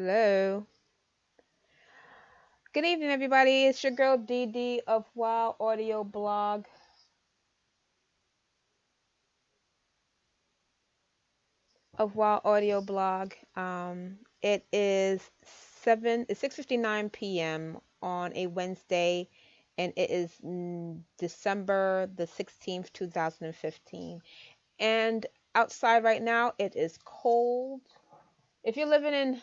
Hello. Good evening, everybody. It's your girl Dee Dee of Wow Audio Blog. It is 6:59 p.m. on a Wednesday, and it is December the 16th, 2015. And outside right now, it is cold. If you're living in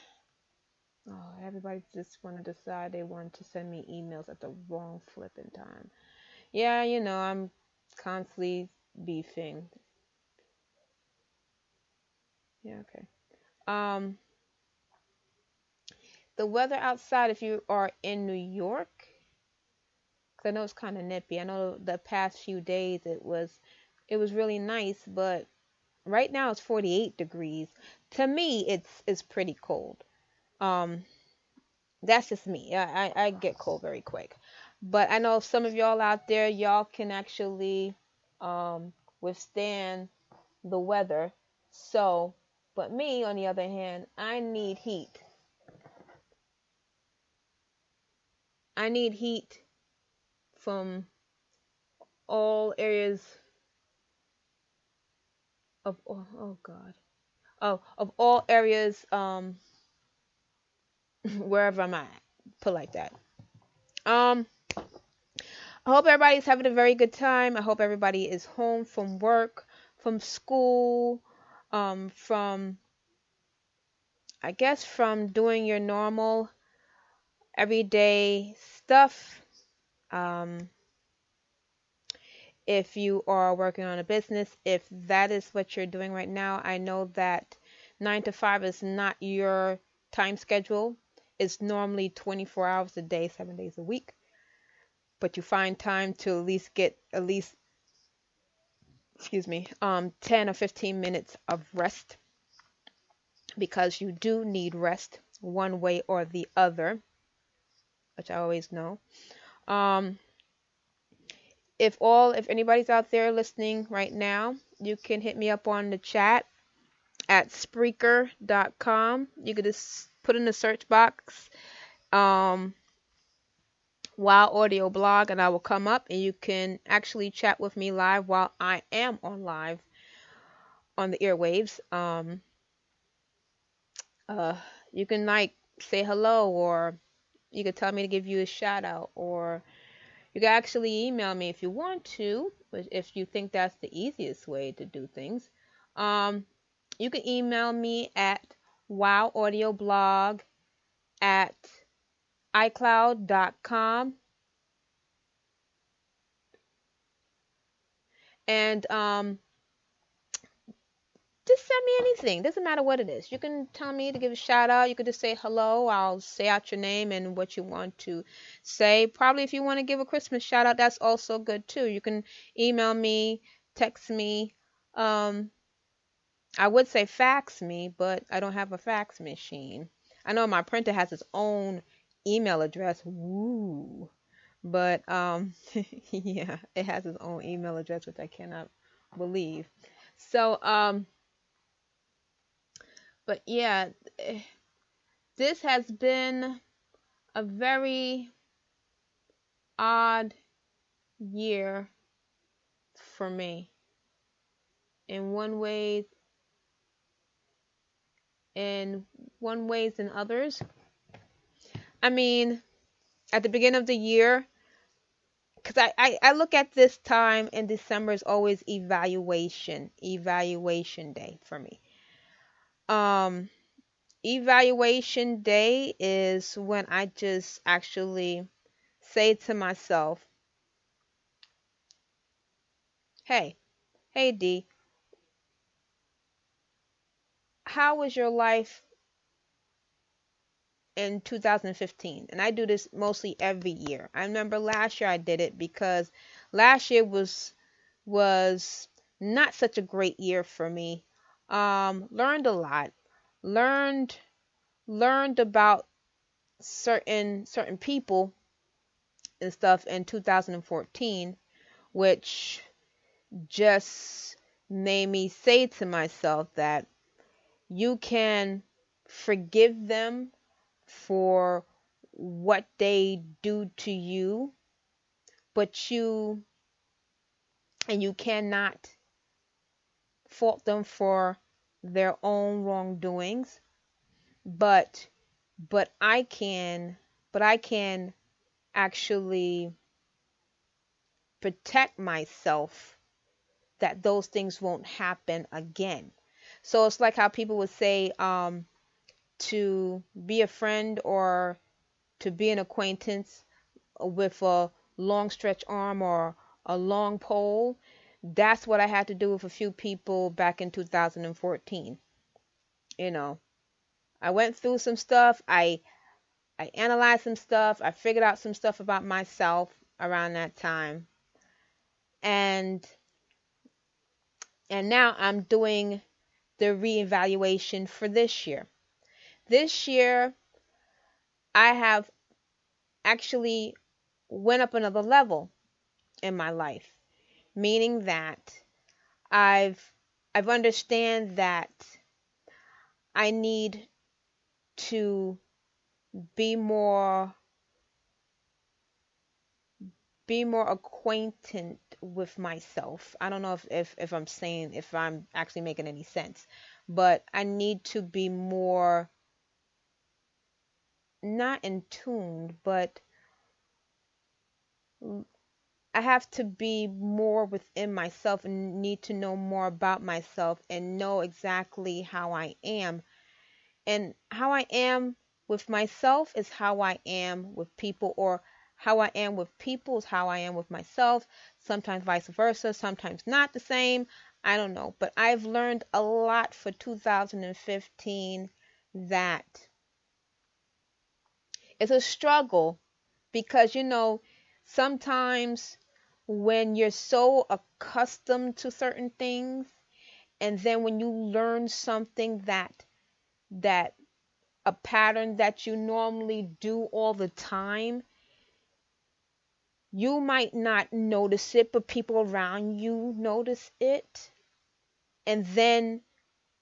everybody just want to decide they want to send me emails at the wrong flipping time. Yeah, I'm constantly beefing. Yeah, okay. Um, the weather outside, if you are in New York, because I know it's kind of nippy. I know the past few days it was really nice, but right now it's 48 degrees. To me, it's pretty cold. Um, that's just me. I get cold very quick. But I know some of y'all out there, y'all can actually withstand the weather. So, but me, on the other hand, I need heat. I need heat from all areas of oh God. Oh, of all areas wherever I'm at. Put like that. Um I hope everybody's having a very good time. I hope everybody is home from work, from school, from I guess from doing your normal everyday stuff. Um if you are working on a business, if that is what you're doing right now, I know that 9 to 5 is not your time schedule. It's normally 24 hours a day, 7 days a week. But you find time to at least get excuse me, 10 or 15 minutes of rest because you do need rest one way or the other, which I always know. Um, if anybody's out there listening right now, you can hit me up on the chat at Spreaker.com. You could just put in the search box um, Wow Audio Blog, and I will come up, and you can actually chat with me live while I am on live on the airwaves. Uh, you can like say hello, or you could tell me to give you a shout out, or you can actually email me if you want to, if you think that's the easiest way to do things. Um, you can email me at wowaudioblog at icloud.com. And just send me anything. Doesn't matter what it is. You can tell me to give a shout out. You could just say hello. I'll say out your name and what you want to say. Probably if you want to give a Christmas shout out, that's also good too. You can email me, text me. Um, I would say fax me, but I don't have a fax machine. I know my printer has its own email address. Woo. But yeah, it has its own email address, which I cannot believe. So but yeah, this has been a very odd year for me. In one way, in one ways than others. I mean, at the beginning of the year, because I look at this time in December as always evaluation day for me. Um, Evaluation day is when I just actually say to myself, hey D, how was your life in 2015? And I do this mostly every year. I remember last year I did it because last year was not such a great year for me. Learned a lot. Learned learned about certain people and stuff in 2014, which just made me say to myself that you can forgive them for what they do to you, but you cannot fault them for their own wrongdoings, but but I can but I can actually protect myself that those things won't happen again. So it's like how people would say, to be a friend or to be an acquaintance with a long stretch arm or a long pole. That's what I had to do with a few people back in 2014. You know, I went through some stuff. I analyzed some stuff. I figured out some stuff about myself around that time. And now I'm doing the reevaluation for this year. This year I have actually went up another level in my life, meaning that I've I've understand that I need to be more acquainted with myself. I don't know if I'm saying, if I'm actually making any sense, but I need to be more, not in tune, but I have to be more within myself and need to know more about myself and know exactly how I am. And how I am with myself is how I am with people, or how I am with people is how I am with myself. Sometimes vice versa, sometimes not the same. I don't know. But I've learned a lot for 2015 that it's a struggle because, sometimes when you're so accustomed to certain things, and then when you learn something that a pattern that you normally do all the time, you might not notice it, but people around you notice it. And then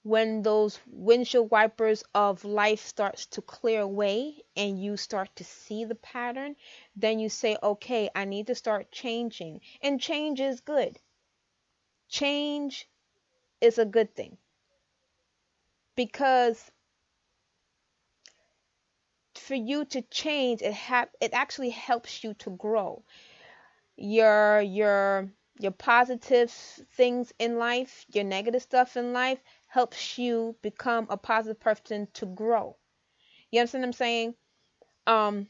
when those windshield wipers of life starts to clear away and you start to see the pattern, then you say, okay, I need to start changing. And change is good. Change is a good thing, because for you to change, it actually helps you to grow. Your positive things in life, your negative stuff in life helps you become a positive person to grow. You understand what I'm saying? Um,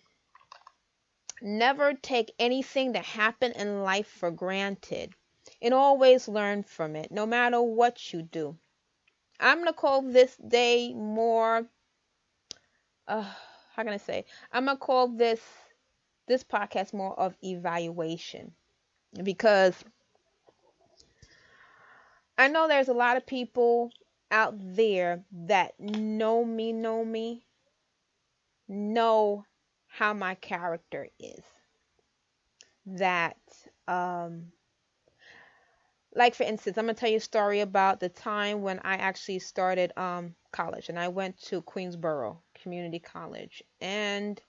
Never take anything that happened in life for granted, and always learn from it, no matter what you do. I'm gonna call this day more. How can I say? I'm gonna call this podcast more of evaluation, because I know there's a lot of people out there that know how my character is. That, um, like for instance, I'm gonna tell you a story about the time when I actually started college, and I went to Queensboro Community College, and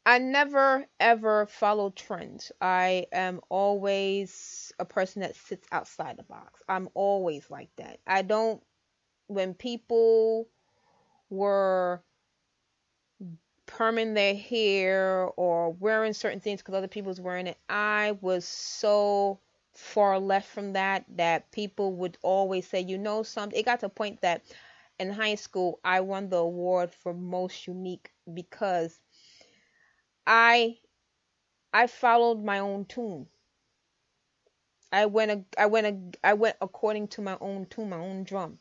I never ever follow trends. I am always a person that sits outside the box. I'm always like that. I don't, when people were perming their hair or wearing certain things because other people was wearing it, I was so far left from that people would always say, something. It got to a point that in high school I won the award for most unique, because I I followed my own tune. I went according to my own tune, my own drum,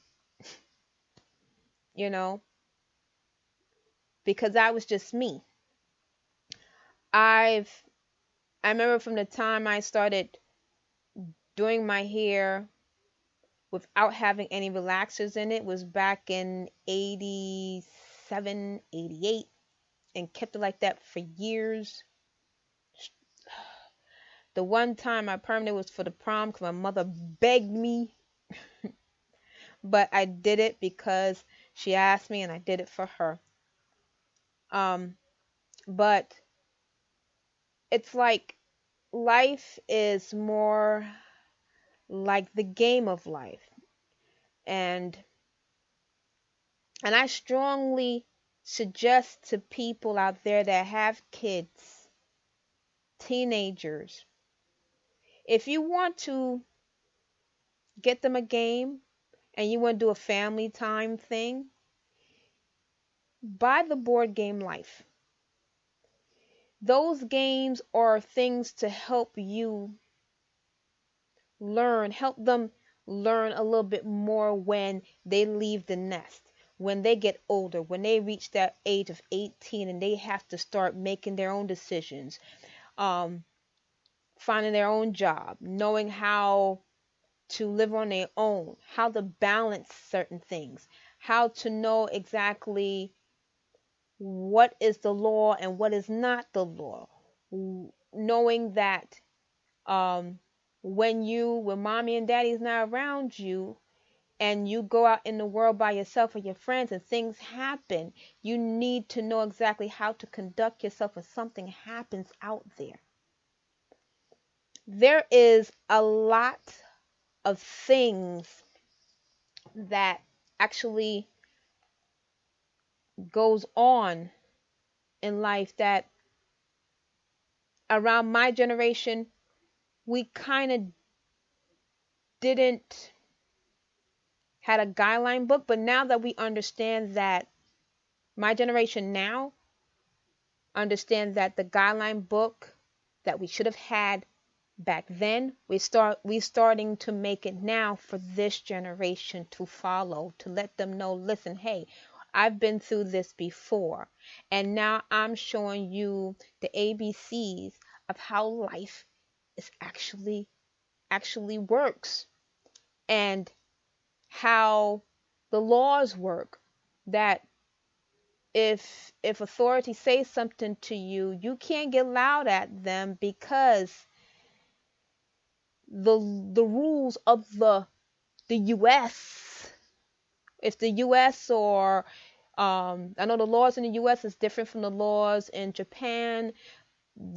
you know, because I was just me. I've I remember from the time I started doing my hair without having any relaxers in it was back in 87, 88, and kept it like that for years. The one time I permed it was for the prom because my mother begged me, but I did it because She asked me and I did it for her. But it's like life is more like the game of life. And I strongly suggest to people out there that have kids, teenagers, if you want to get them a game and you want to do a family time thing, buy the board game Life. Those games are things to help you help them learn a little bit more when they leave the nest, when they get older, when they reach that age of 18 and they have to start making their own decisions, finding their own job, knowing how to live on their own, how to balance certain things, how to know exactly what is the law and what is not the law, knowing that um, when mommy and daddy's not around you and you go out in the world by yourself or your friends and things happen, you need to know exactly how to conduct yourself when something happens out there. There is a lot of things that actually goes on in life that around my generation we kind of didn't had a guideline book, but now that we understand that my generation now understands that the guideline book that we should have had back then, we starting to make it now for this generation to follow, to let them know, listen, hey, I've been through this before, and now I'm showing you the ABCs of how life is actually works, and how the laws work, that if authority says something to you, you can't get loud at them because the rules of the US, if the US or I know the laws in the US is different from the laws in Japan,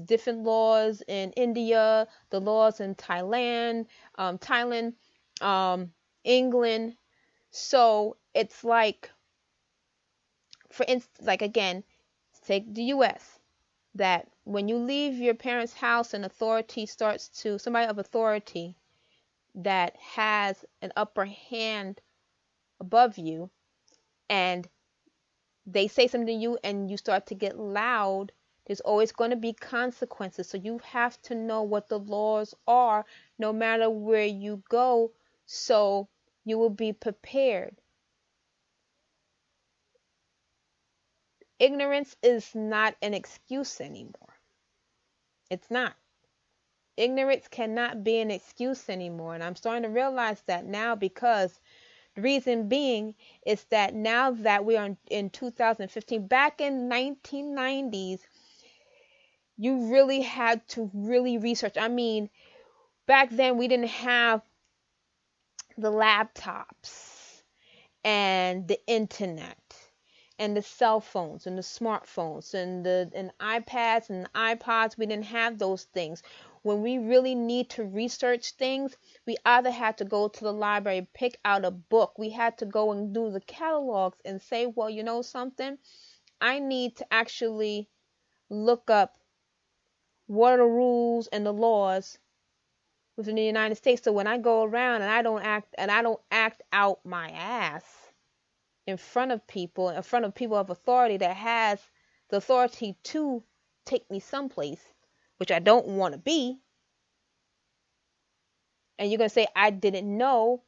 different laws in India, the laws in Thailand, England. So it's like, for instance, like again, take the US, that when you leave your parents' house and somebody of authority that has an upper hand above you, and they say something to you and you start to get loud, there's always going to be consequences. So you have to know what the laws are no matter where you go, so you will be prepared. Ignorance is not an excuse anymore. It's not. Ignorance cannot be an excuse anymore. And I'm starting to realize that now, because the reason being is that now that we are in 2015, back in 1990s, you really had to really research. I mean, back then we didn't have the laptops and the internet and the cell phones and the smartphones and iPads and iPods. We didn't have those things. When we really need to research things, we either had to go to the library, pick out a book. We had to go and do the catalogs and say, well, you know something? I need to actually look up what are the rules and the laws within the United States. So when I go around and I don't act out my ass in front of people of authority that has the authority to take me someplace, which I don't want to be. And you're going to say, I didn't know.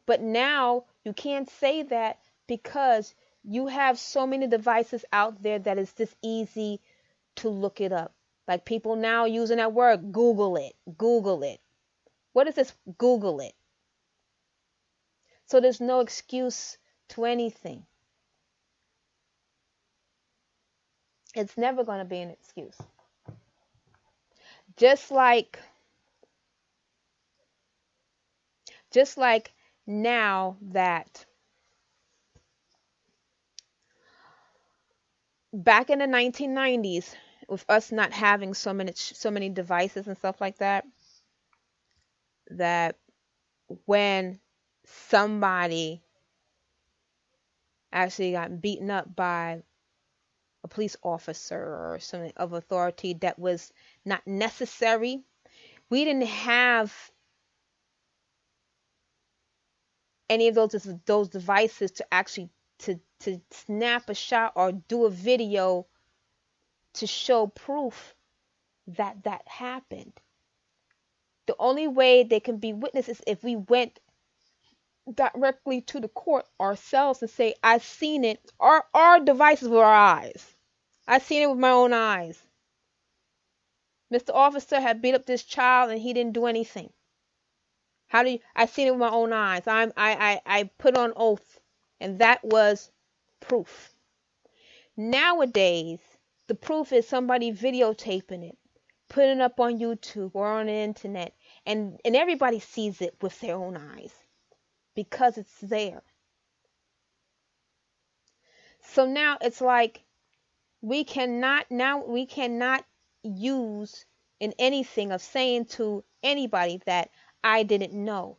But now you can't say that, because you have so many devices out there that it's just easy to look it up. Like people now using that word, Google it. Google it. What is this? Google it. So there's no excuse to anything. It's never going to be an excuse. Just like now that back in the 1990s, with us not having so many devices and stuff like that, that when somebody actually got beaten up by a police officer or something of authority that was not necessary, we didn't have any of those devices to actually to snap a shot or do a video to show proof that that happened. The only way they can be witnesses is if we went directly to the court ourselves and say, I seen it. Our devices were our eyes. I seen it with my own eyes. Mr. Officer had beat up this child and he didn't do anything. How do you? I seen it with my own eyes. I put on oath, and that was proof. Nowadays, the proof is somebody videotaping it, putting it up on YouTube or on the internet, and everybody sees it with their own eyes because it's there. So now it's like we cannot use in anything of saying to anybody that I didn't know.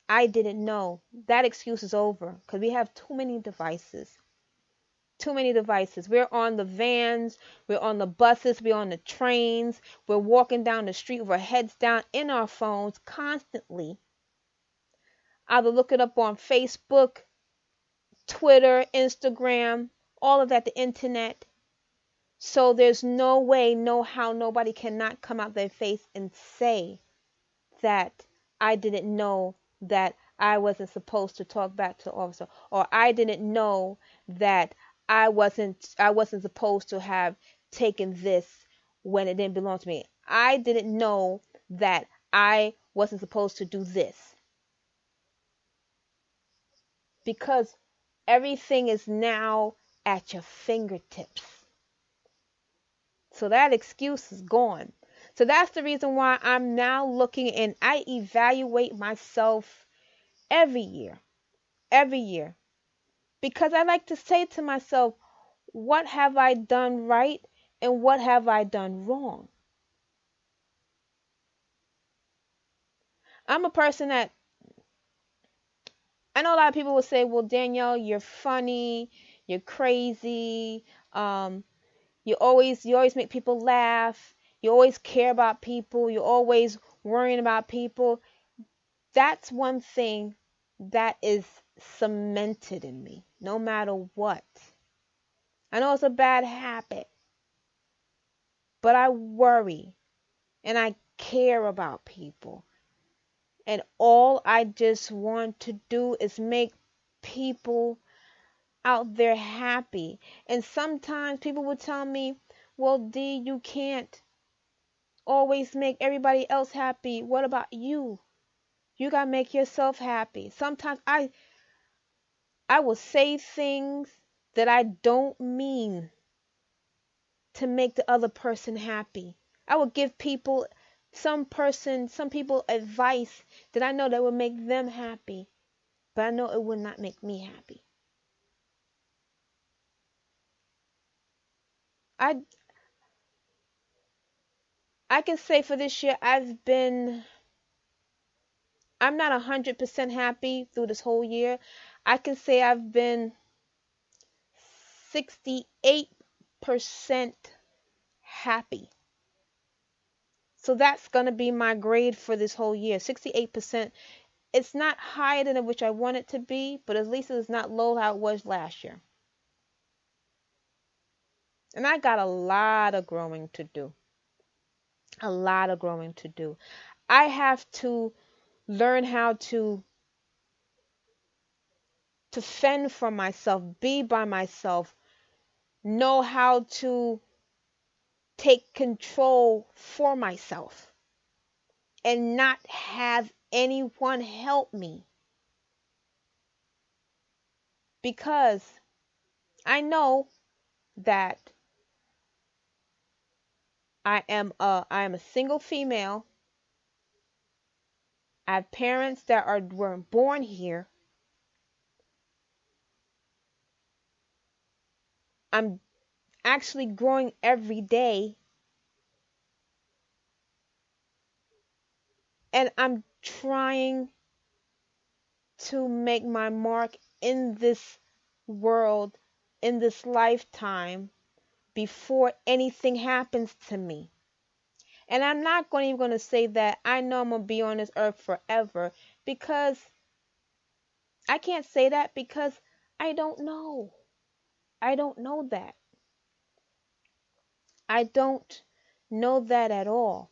I didn't know. That excuse is over because we have too many devices. Too many devices. We're on the vans, we're on the buses, we're on the trains, we're walking down the street with our heads down in our phones constantly. Either look it up on Facebook, Twitter, Instagram, all of that, the internet. So there's no way, no how, nobody cannot come out their face and say that I didn't know that I wasn't supposed to talk back to the officer, or I didn't know that I wasn't supposed to have taken this when it didn't belong to me. I didn't know that I wasn't supposed to do this. Because everything is now at your fingertips. So that excuse is gone. So that's the reason why I'm now looking and I evaluate myself every year. Every year. Because I like to say to myself, what have I done right and what have I done wrong? I'm a person that I know a lot of people will say, well, Danielle, you're funny, you're crazy, you always make people laugh, you always care about people, you're always worrying about people. That's one thing that is cemented in me, no matter what. I know it's a bad habit, but I worry and I care about people. And all I just want to do is make people out there happy. And sometimes people will tell me, well, D, you can't always make everybody else happy. What about you? You gotta make yourself happy. Sometimes I will say things that I don't mean to make the other person happy. I will give some people advice that I know that will make them happy, but I know it will not make me happy. I can say for this year I'm not 100% happy through this whole year. I can say I've been 68% happy. So that's going to be my grade for this whole year. 68%. It's not higher than which I want it to be, but at least it's not low how it was last year. And I got a lot of growing to do. A lot of growing to do. I have to learn how to fend for myself, be by myself, know how to take control for myself and not have anyone help me. Because I know that I am a single female. I have parents that weren't born here. I'm actually growing every day, and I'm trying to make my mark in this world, in this lifetime, before anything happens to me. And I'm not even going to say that I know I'm going to be on this earth forever, because I can't say that, because I don't know. I don't know that. I don't know that at all.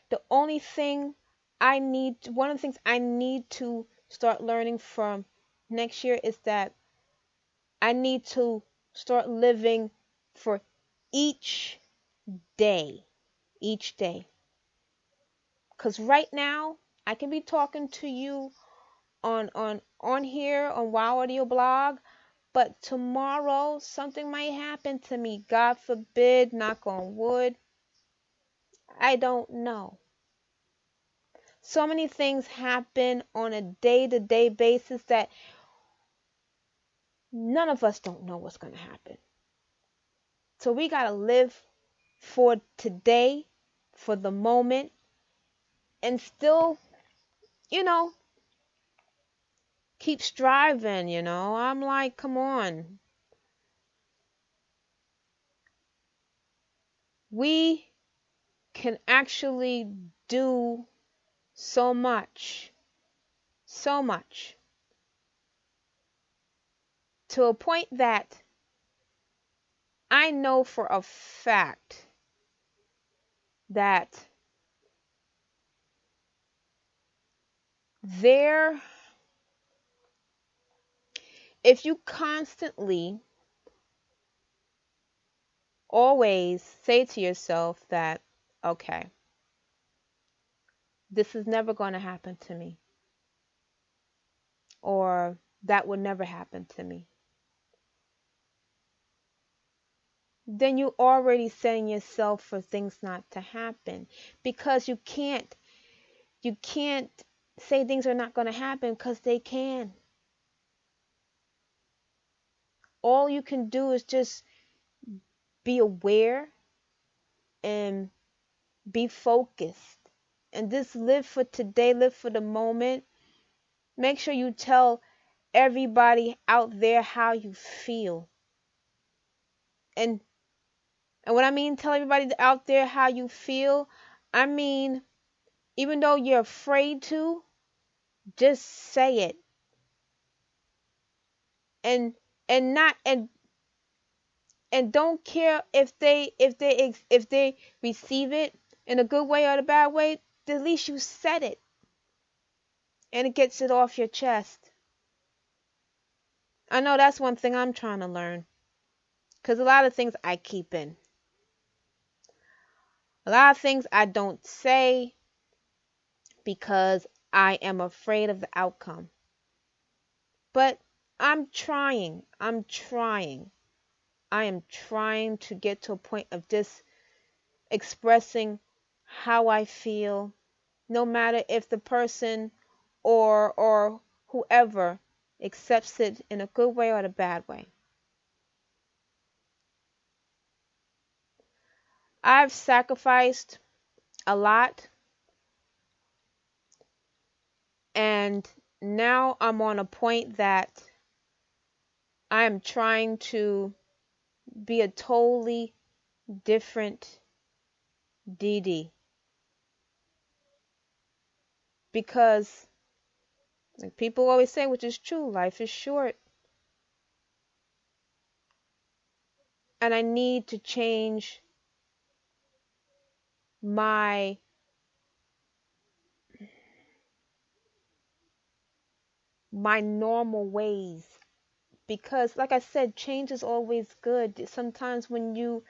The only thing one of the things I need to start learning from next year is that I need to start living for each day, each day. Because right now, I can be talking to you on here on Wow Audio Blog, but tomorrow something might happen to me. God forbid, knock on wood. I don't know. So many things happen on a day-to-day basis that none of us don't know what's going to happen. So we got to live for today, for the moment, and still, keep striving. I'm like, come on. We can actually do so much, to a point that I know for a fact that if you constantly always say to yourself that, okay, this is never going to happen to me, or that would never happen to me, then you already setting yourself for things not to happen, because you can't say things are not going to happen, because they can. All you can do is just be aware and be focused, and just live for today, live for the moment. Make sure you tell everybody out there how you feel. And when I mean tell everybody out there how you feel, I mean, even though you're afraid to, just say it. And not and don't care if they receive it in a good way or the bad way. At least you said it, and it gets it off your chest. I know that's one thing I'm trying to learn, because a lot of things I keep in. A lot of things I don't say because I am afraid of the outcome. But I'm trying. I am trying to get to a point of just expressing how I feel, no matter if the person or whoever accepts it in a good way or the bad way. I've sacrificed a lot, and now I'm on a point that I am trying to be a totally different Dee Dee, because like people always say, which is true, life is short, and I need to change my normal ways, because like I said, change is always good. Sometimes when you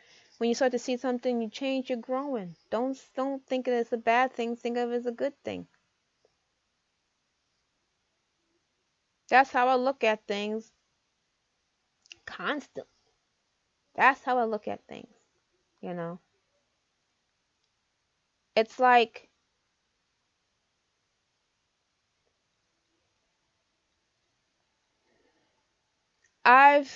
start to see something, you change, you're growing. Don't think it as a bad thing, think of it as a good thing. That's how I look at things constantly. That's how I look at things, you know. It's like I've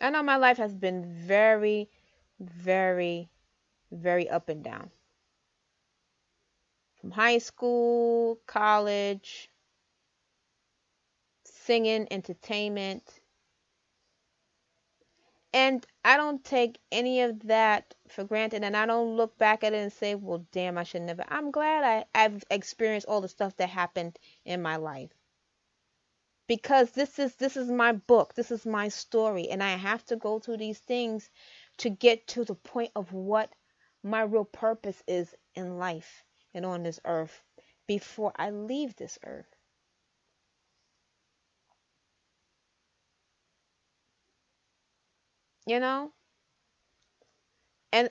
I know my life has been very, very, very up and down. From high school, college, singing, entertainment. And I don't take any of that for granted. And I don't look back at it and say, well, damn, I should never. I'm glad I've experienced all the stuff that happened in my life. Because this is my book. This is my story. And I have to go through these things to get to the point of what my real purpose is in life and on this earth before I leave this earth. You know? And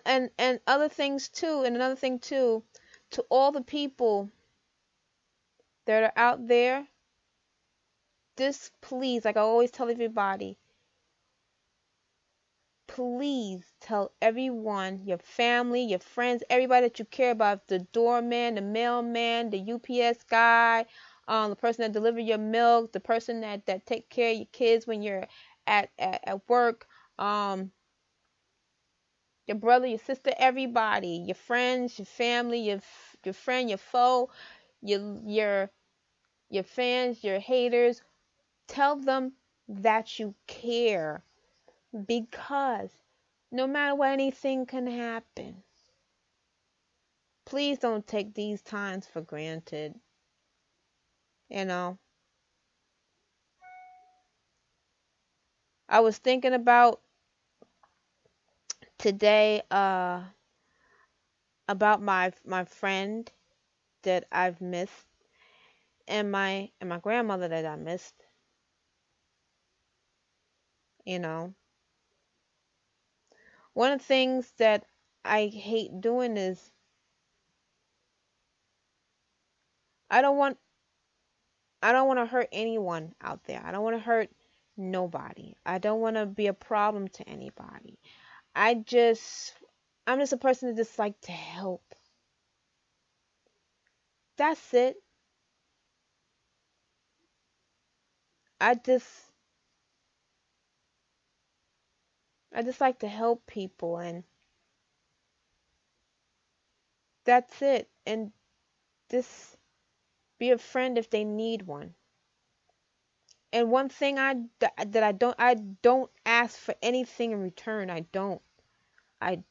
other things too, and another thing too, to all the people that are out there, this please, like I always tell everybody, please tell everyone, your family, your friends, everybody that you care about, the doorman, the mailman, the UPS guy, the person that deliver your milk, the person that take care of your kids when you're at work, um, your brother, your sister, everybody, your friends, your family, your friend, your foe, your your fans, your haters. Tell them that you care because no matter what, anything can happen. Please don't take these times for granted. You know, I was thinking about today about my friend that I've missed and my grandmother that I missed. You know, one of the things that I hate doing is I don't want I don't want to hurt anyone out there. I don't want to hurt nobody. I don't want to be a problem to anybody. I just I'm just a person that just like to help. That's it. I just I just like to help people and that's it. And just be a friend if they need one. And one thing that I don't ask for anything in return. I don't. I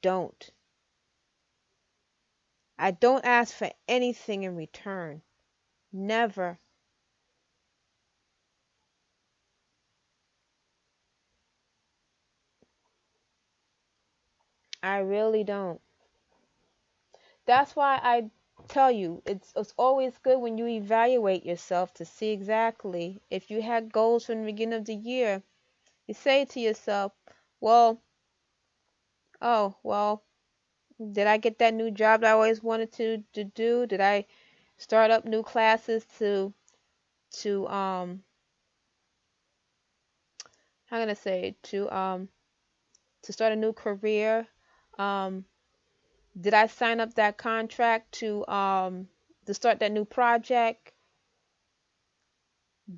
don't ask for anything in return. Never. I really don't. That's why I tell you it's always good when you evaluate yourself to see exactly if you had goals from the beginning of the year. You say to yourself, well, oh, well, did I get that new job that I always wanted to do? Did I start up new classes to how can I say to start a new career? Um, did I sign up that contract to start that new project?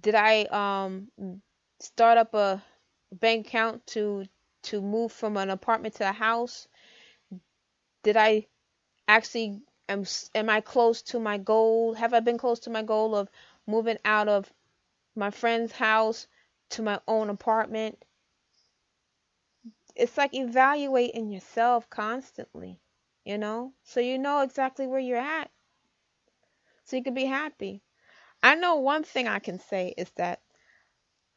Did I start up a bank account to move from an apartment to a house? Did I actually am I close to my goal? Have I been close to my goal of moving out of my friend's house to my own apartment? It's like evaluating yourself constantly, so you know exactly where you're at, so you can be happy. I know one thing I can say is that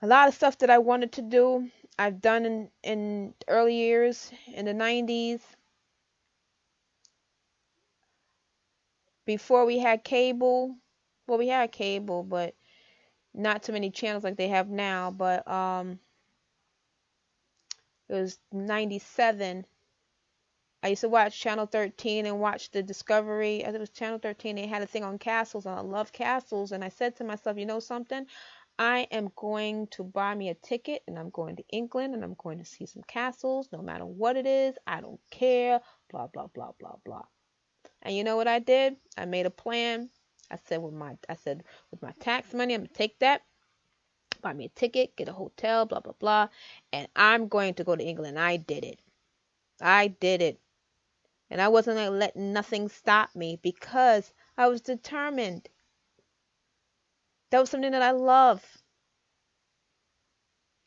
a lot of stuff that I wanted to do, I've done in early years in the 90s before we had cable. Well, we had cable, but not too many channels like they have now. But it was 97. I used to watch Channel 13 and watch the Discovery. I think it was Channel 13. They had a thing on castles, and I love castles. And I said to myself, you know something? I am going to buy me a ticket, and I'm going to England, and I'm going to see some castles, no matter what it is. I don't care. Blah blah blah blah blah. And you know what I did? I made a plan. I said with my tax money, I'm gonna take that. buy me a ticket, get a hotel, blah, blah, blah. And I'm going to go to England. I did it. I did it. And I wasn't going to let nothing stop me because I was determined. That was something that I love.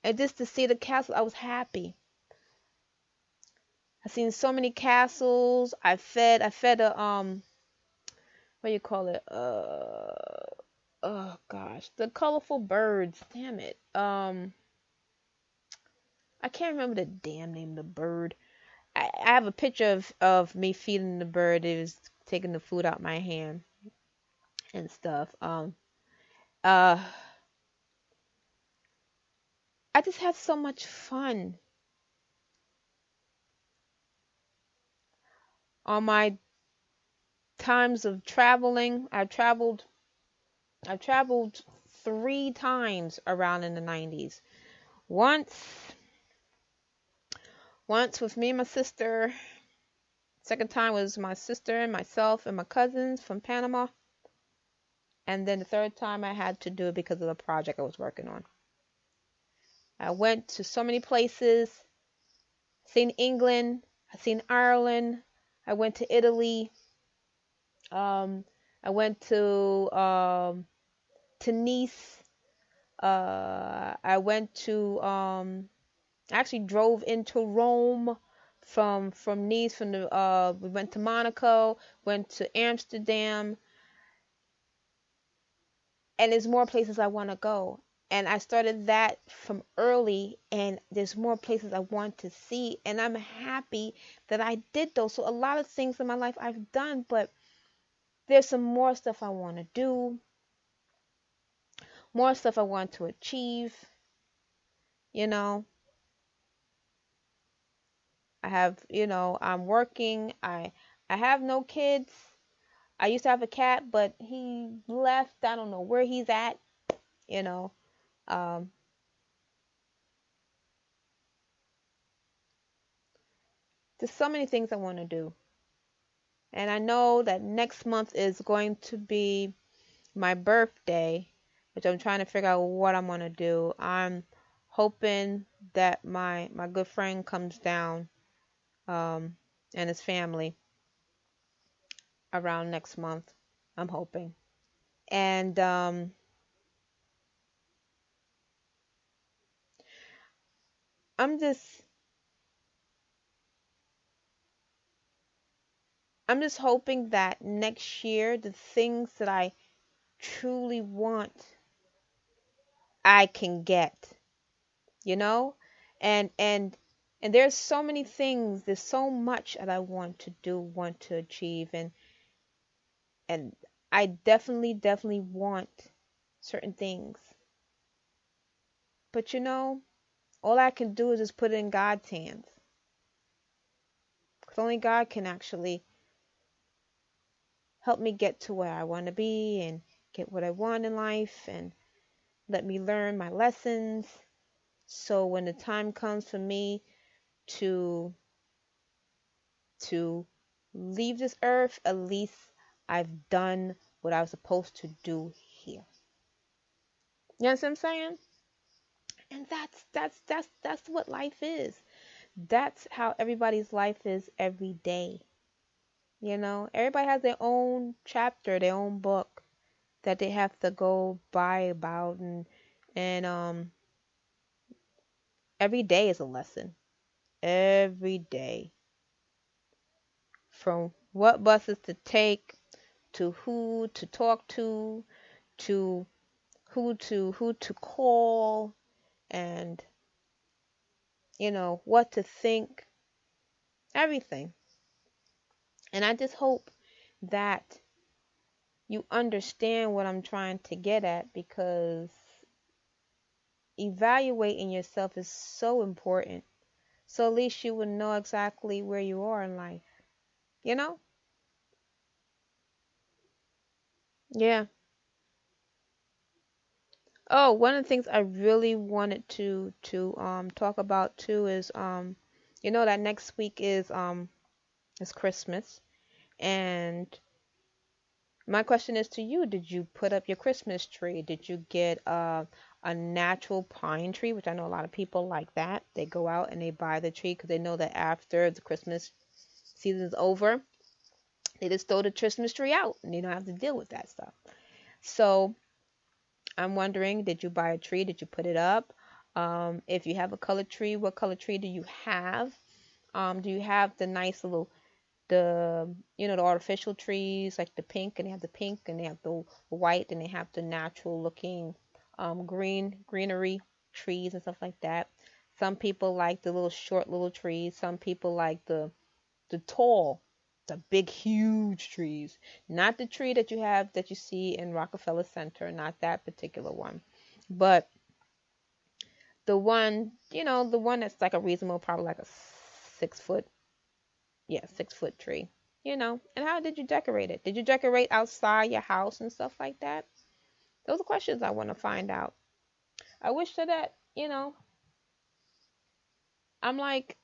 And just to see the castle, I was happy. I've seen so many castles. I fed a what do you call it? Oh gosh, the colorful birds. Damn it. I can't remember the damn name of the bird. I have a picture of me feeding the bird. It was taking the food out my hand and stuff. Uh, I just had so much fun on my times of traveling. I traveled 3 times around in the 90s. Once with me and my sister. Second time was my sister and myself and my cousins from Panama. And then the third time I had to do it because of the project I was working on. I went to so many places. Seen England. I seen Ireland. I went to Italy. I went to Nice. I went to I actually drove into Rome from Nice. We went to Monaco. Went to Amsterdam. And there's more places I want to go. And I started that from early, and there's more places I want to see. And I'm happy that I did those. So a lot of things in my life I've done, but there's some more stuff I want to do, more stuff I want to achieve. You know, I'm working. I have no kids. I used to have a cat, but he left. I don't know where he's at, you know. Um, there's so many things I want to do. And I know that next month is going to be my birthday, which I'm trying to figure out what I'm going to do. I'm hoping that my good friend comes down and his family around next month. I'm hoping. And I'm just I'm just hoping that next year the things that I truly want I can get, you know? And there's so many things, there's so much that I want to do, want to achieve, and I definitely want certain things. But all I can do is just put it in God's hands. Because only God can actually help me get to where I want to be and get what I want in life and let me learn my lessons. So when the time comes for me to leave this earth, at least I've done what I was supposed to do here. You know what I'm saying? And that's what life is. That's how everybody's life is every day. Everybody has their own chapter, their own book that they have to go by about, and every day is a lesson. Every day. From what buses to take, to who to talk to who to call, and what to think, everything. And I just hope that you understand what I'm trying to get at, because evaluating yourself is so important. So at least you would know exactly where you are in life. You know? Yeah. Oh, one of the things I really wanted to talk about too is that next week is Christmas, and My question is to you, did you put up your Christmas tree? Did you get a natural pine tree, which I know a lot of people like that. They go out and they buy the tree because they know that after the Christmas season is over, they just throw the Christmas tree out and you don't have to deal with that stuff. So I'm wondering, did you buy a tree? Did you put it up? If you have a colored tree, what color tree do you have? Do you have the nice little the artificial trees like the pink, and they have the pink and they have the white and they have the natural looking greenery trees and stuff like that. Some people like the little short little trees. Some people like the tall, the big huge trees. Not the tree that you have that you see in Rockefeller Center, not that particular one. But the one that's like a reasonable, probably like a 6 foot, yeah, 6 foot tree. And how did you decorate it? Did you decorate outside your house and stuff like that? Those are questions I want to find out. I wish that, I'm like,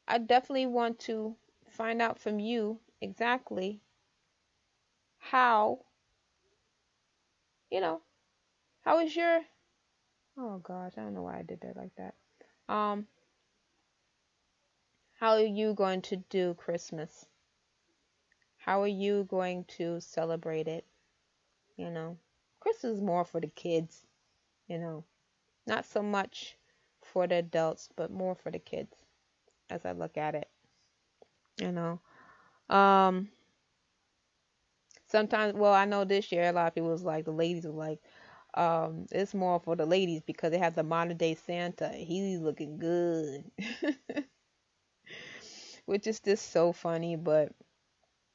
I definitely want to find out from you exactly how, you know, how is your, oh gosh, I don't know why I did that like that. Um, how are you going to do Christmas? How are you going to celebrate it? You know, Christmas is more for the kids, you know, not so much for the adults, but more for the kids as I look at it, you know. Um, Sometimes, well, I know this year a lot of people was like, the ladies were like, it's more for the ladies because they have the modern day Santa. He's looking good, which is just so funny, but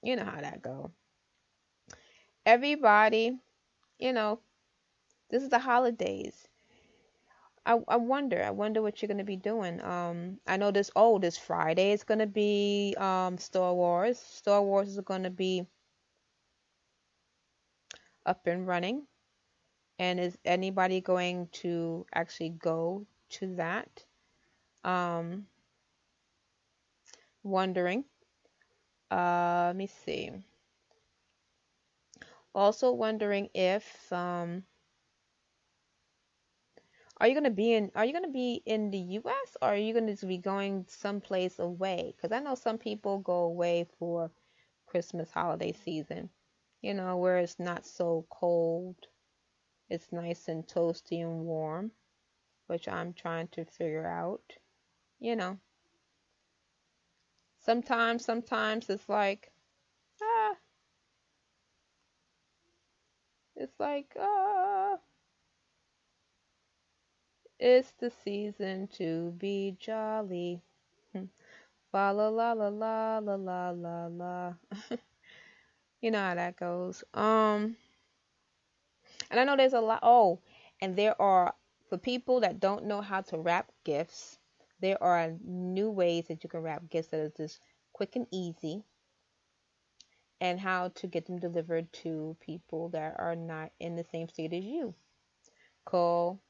you know how that go. Everybody, you know, this is the holidays. I wonder what you're gonna be doing. I know this Friday is gonna be Star Wars. Star Wars is gonna be up and running. And is anybody going to actually go to that? Um, Wondering. Let me see. Also wondering if are you gonna be in the US, or are you gonna be going someplace away? Because I know some people go away for Christmas holiday season, where it's not so cold. It's nice and toasty and warm, which I'm trying to figure out. You know, sometimes it's like, ah, it's like, it's the season to be jolly. La la la la la la la la la. You know how that goes. And I know there's a lot. Oh, and there are, for people that don't know how to wrap gifts, there are new ways that you can wrap gifts that is just quick and easy, and how to get them delivered to people that are not in the same state as you. Call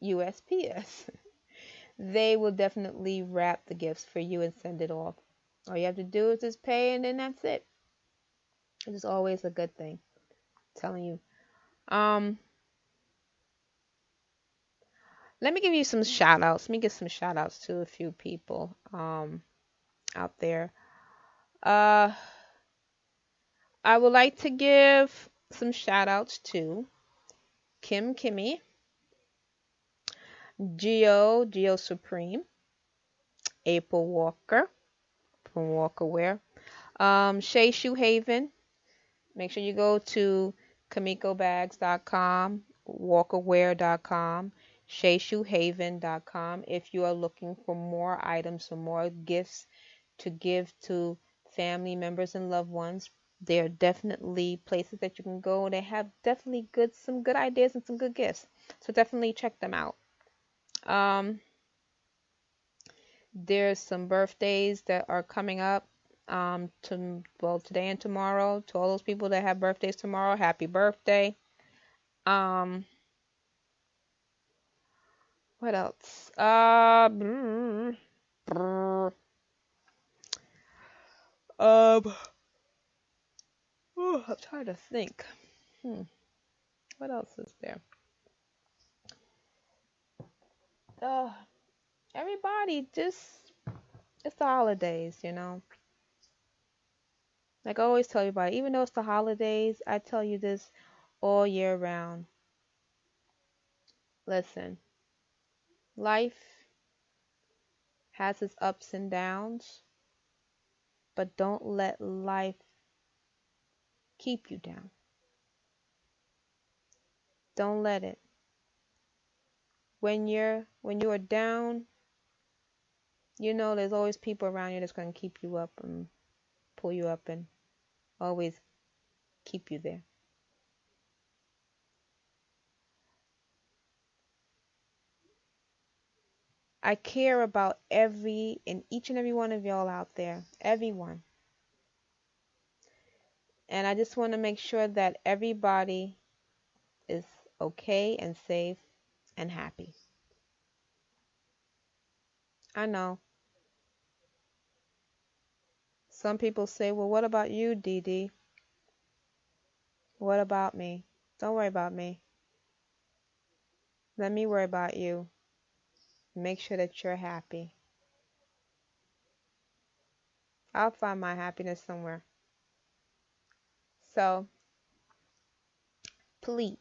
USPS. They will definitely wrap the gifts for you and send it off. All you have to do is just pay, and then that's it. It's always a good thing. I'm telling you. Um, Let me give you some shout outs. Let me give some shout outs to a few people out there. Uh, I would like to give some shout outs to Kimmy, Geo Supreme, April Walker from Walkerware, Shay Shoehaven. Make sure you go to kamikobags.com, walkerwear.com, shayshoehaven.com if you are looking for more items, for more gifts to give to family members and loved ones. There are definitely places that you can go. They have definitely some good ideas and some good gifts. So definitely check them out. There's some birthdays that are coming up. Today and tomorrow. To all those people that have birthdays tomorrow, happy birthday. Um, what else? Um, Oh, I'm trying to think. What else is there? Uh, Everybody just, it's the holidays, you know. Like I always tell everybody, even though it's the holidays, I tell you this all year round. Listen, life has its ups and downs, but don't let life keep you down. Don't let it. When you are down, you know there's always people around you that's going to keep you up and pull you up and always keep you there. I care about every and each and every one of y'all out there, everyone. And I just want to make sure that everybody is okay and safe and happy. I know some people say, well, what about you, Dee Dee? What about me? Don't worry about me. Let me worry about you. Make sure that you're happy. I'll find my happiness somewhere. So please,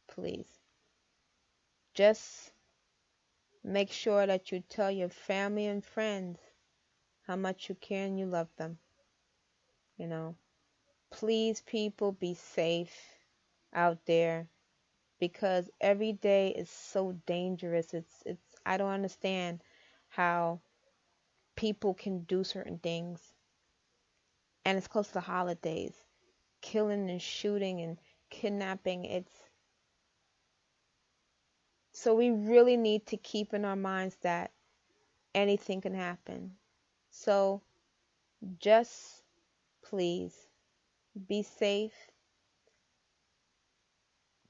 please, just make sure that you tell your family and friends how much you care and you love them. You know, please, people, be safe out there because every day is so dangerous. I don't understand how people can do certain things. And it's close to the holidays. Killing and shooting and kidnapping. It's so we really need to keep in our minds that anything can happen. So just please be safe.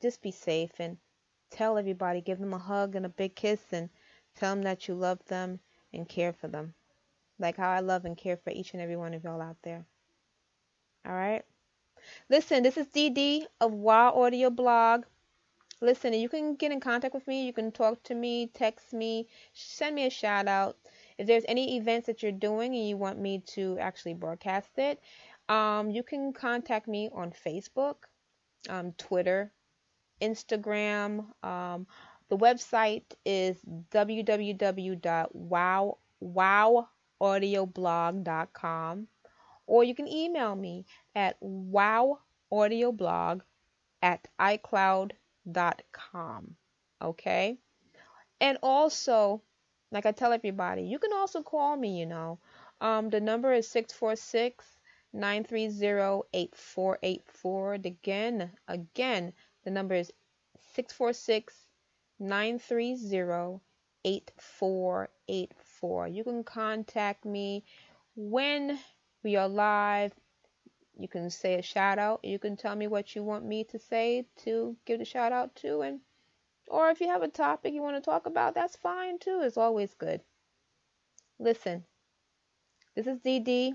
Just be safe and tell everybody, give them a hug and a big kiss and tell them that you love them and care for them. Like how I love and care for each and every one of y'all out there. All right? Listen, this is Dee Dee of WA Audio Blog. Listen, you can get in contact with me. You can talk to me, text me, send me a shout out. If there's any events that you're doing and you want me to actually broadcast it, you can contact me on Facebook, Twitter, Instagram. The website is www.wowaudioblog.com, or you can email me at wowaudioblog@icloud.com. Okay? And also, like I tell everybody, you can also call me, you know. The number is 646-930-8484. Again, the number is 646-930-8484. You can contact me when we are live. You can say a shout out. You can tell me what you want me to say to give the shout out to, and or if you have a topic you want to talk about, that's fine too. It's always good. Listen, this is Dee Dee,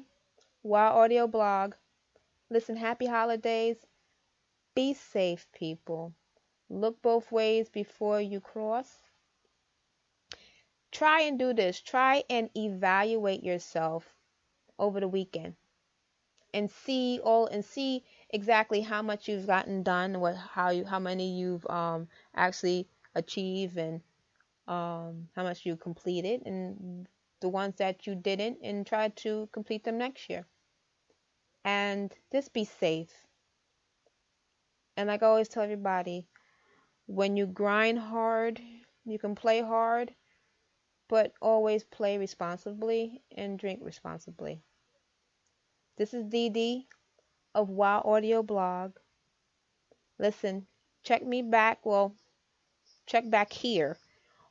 WA Audio Blog. Listen, happy holidays. Be safe, people. Look both ways before you cross. Try and do this. Try and evaluate yourself over the weekend and see exactly how much you've gotten done, how many you've actually achieved, and how much you completed, and the ones that you didn't, and try to complete them next year. And just be safe. And like I always tell everybody, when you grind hard, you can play hard, but always play responsibly and drink responsibly. This is Dee Dee of WA Audio Blog. Listen, check back here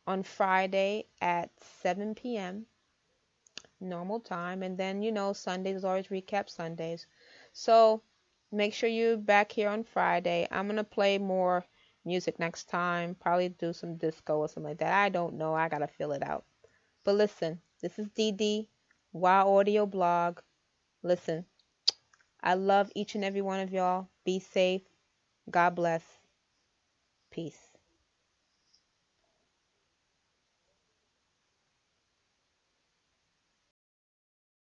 on Friday at 7 p.m. normal time, and then Sundays always recap Sundays. So make sure you're back here on Friday. I'm gonna play more music next time, probably do some disco or something like that. I don't know, I gotta fill it out. But listen, this is Dee Dee, WA Audio Blog. Listen, I love each and every one of y'all. Be safe. God bless. Peace.